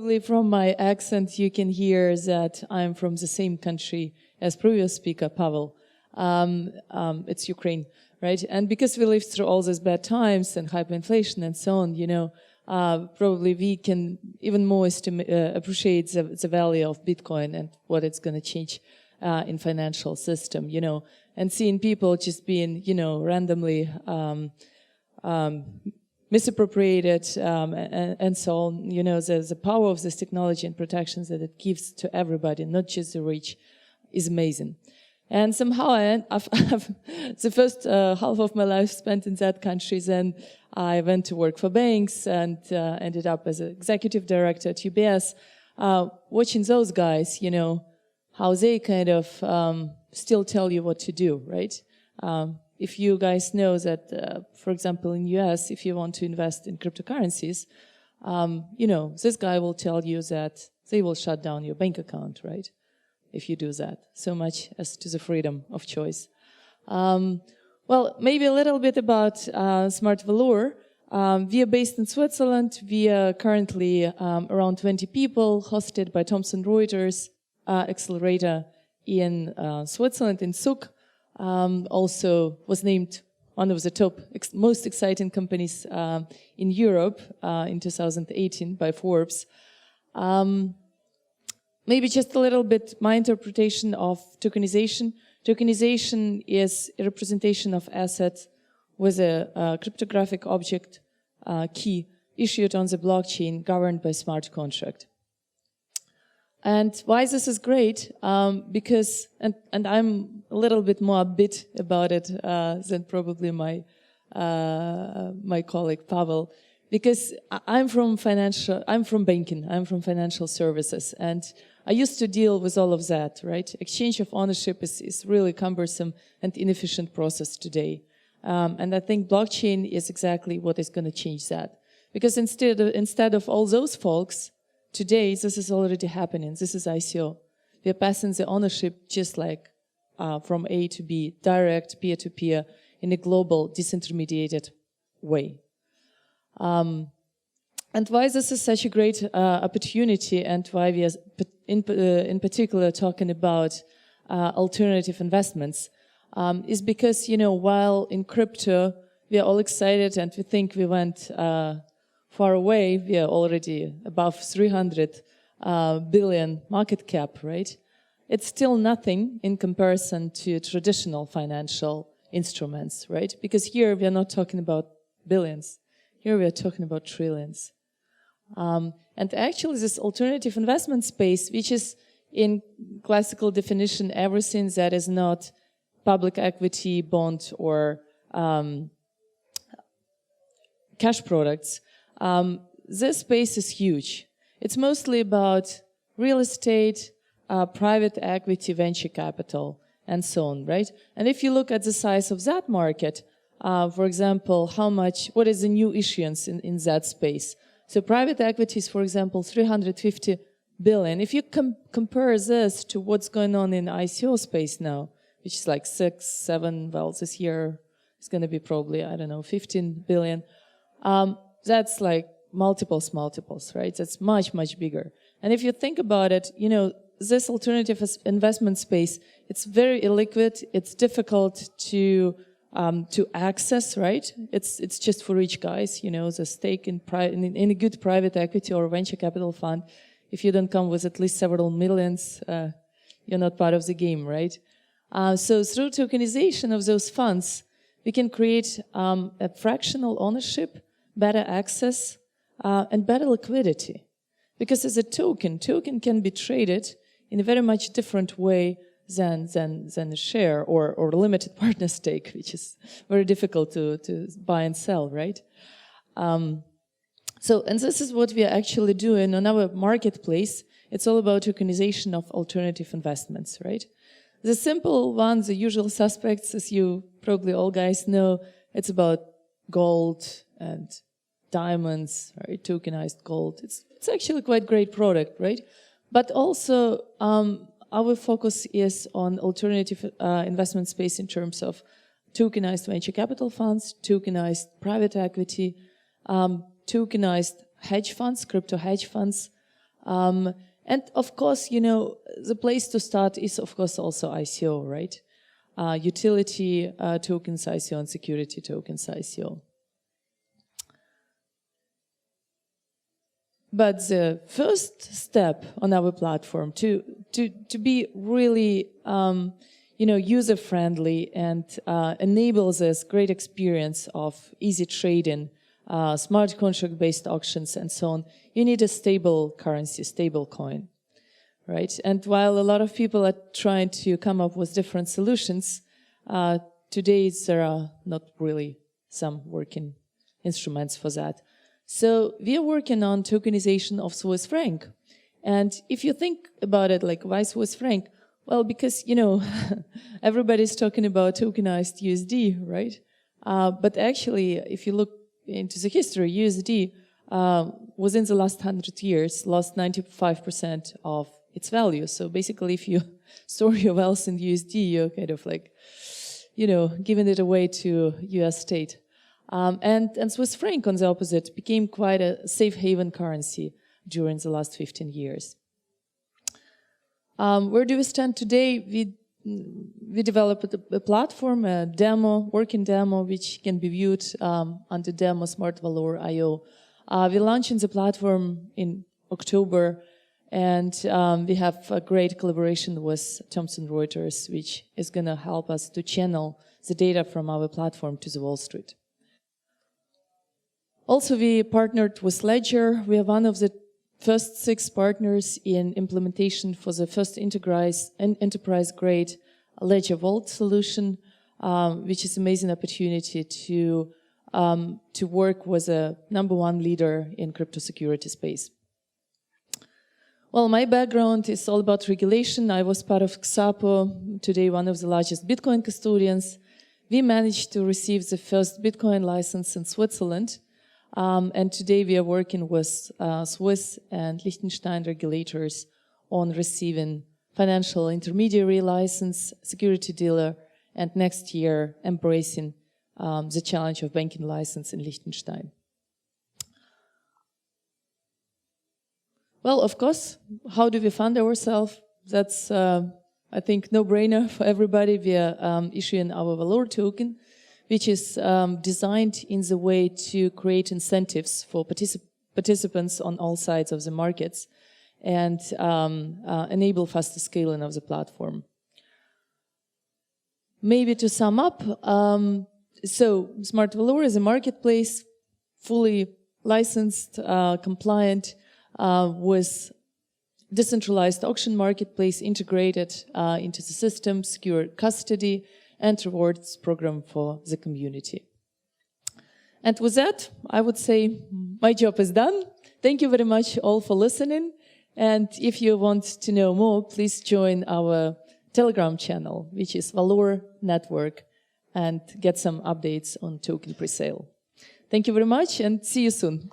probably from my accent you can hear that I'm from the same country as previous speaker, Pavel. It's Ukraine, right? And because we lived through all these bad times and hyperinflation and so on, probably we can even more appreciate the value of Bitcoin and what it's going to change in financial system, and seeing people just being, randomly misappropriated and so on. The power of this technology and protections that it gives to everybody, not just the rich, is amazing. And somehow I've the first half of my life spent in that country. Then I went to work for banks and ended up as an executive director at UBS, watching those guys, how they kind of still tell you what to do, right? If you guys know that, for example, in US, if you want to invest in cryptocurrencies, this guy will tell you that they will shut down your bank account, right? If you do that. So much as to the freedom of choice. Well, maybe a little bit about Smart Valor. We are based in Switzerland. We are currently around 20 people, hosted by Thomson Reuters Accelerator in Switzerland, in Zug. Also was named one of the top most exciting companies in Europe in 2018 by Forbes. Maybe just a little bit my interpretation of tokenization. Tokenization is a representation of assets with a cryptographic object key issued on the blockchain governed by smart contract. And why this is great? Because, and I'm a little bit more upbeat about it than probably my colleague Pavel, because I'm from banking, I'm from financial services, and I used to deal with all of that, right? Exchange of ownership is really cumbersome and inefficient process today. And I think blockchain is exactly what is going to change that. Because instead of all those folks, today this is already happening. This is ICO. We are passing the ownership just like from A to B, direct, peer-to-peer, in a global, disintermediated way. And why this is such a great opportunity, and why we are in particular talking about alternative investments, is because, while in crypto we are all excited and we think we went far away, we are already above 300 billion market cap, right? It's still nothing in comparison to traditional financial instruments, right? Because here we are not talking about billions. Here we are talking about trillions. And actually this alternative investment space, which is in classical definition everything that is not public equity, bond, or cash products, this space is huge. It's mostly about real estate, private equity, venture capital, and so on, right? And if you look at the size of that market, for example, what is the new issuance in that space? So private equities, for example, 350 billion. If you compare this to what's going on in ICO space now, which is like 6, 7, well, this year it's going to be probably, 15 billion. That's like multiples, right? That's much, much bigger. And if you think about it, this alternative investment space, it's very illiquid. It's difficult to access, right? It's just for rich guys, the stake in a good private equity or venture capital fund. If you don't come with at least several millions, you're not part of the game, right? So through tokenization of those funds, we can create a fractional ownership, better access, and better liquidity. Because as a token can be traded in a very much different way than a share or limited partner stake, which is very difficult to buy and sell, right? And this is what we are actually doing on our marketplace. It's all about tokenization of alternative investments, right? The simple ones, the usual suspects, as you probably all guys know, it's about gold and diamonds, right? Tokenized gold. It's actually quite great product, right? But also, our focus is on alternative investment space in terms of tokenized venture capital funds, tokenized private equity, tokenized hedge funds, crypto hedge funds, And of course, you know, the place to start is, of course, also ICO, right? Utility tokens ICO and security tokens ICO. But the first step on our platform to be really, you know, user-friendly and enable this great experience of easy trading, smart contract-based auctions, and so on, you need a stable currency, stable coin, right? And while a lot of people are trying to come up with different solutions, today there are not really some working instruments for that. So we are working on tokenization of Swiss franc. And if you think about it, like, why Swiss franc? Well, because, you know, everybody's talking about tokenized USD, right? But actually, if you look into the history, USD, within the last 100 years, lost 95% of its value. So basically, if you store your wealth in USD, you're kind of like, you know, giving it away to US state. And Swiss franc, on the opposite, became quite a safe haven currency during the last 15 years. Where do we stand today? We developed a platform, a demo, working demo, which can be viewed under demo Smart Valor IO. We launched the platform in October, and we have a great collaboration with Thomson Reuters, which is going to help us to channel the data from our platform to the Wall Street. Also, we partnered with Ledger. We are one of the first 6 partners in implementation for the first enterprise-grade Ledger Vault solution, which is an amazing opportunity to work with a #1 leader in crypto security space. Well, my background is all about regulation. I was part of Xapo, today one of the largest Bitcoin custodians. We managed to receive the first Bitcoin license in Switzerland. And today we are working with Swiss and Liechtenstein regulators on receiving financial intermediary license, security dealer, and next year embracing the challenge of banking license in Liechtenstein. Well, of course, how do we fund ourselves? That's, I think, no-brainer for everybody. We are issuing our Valor token, which is designed in the way to create incentives for participants on all sides of the markets and enable faster scaling of the platform. Maybe to sum up, so Smart Valor is a marketplace, fully licensed, compliant, with decentralized auction marketplace integrated into the system, secure custody, and rewards program for the community. And with that, I would say my job is done. Thank you very much all for listening. And if you want to know more, please join our Telegram channel, which is Valor Network, and get some updates on token presale. Thank you very much and see you soon.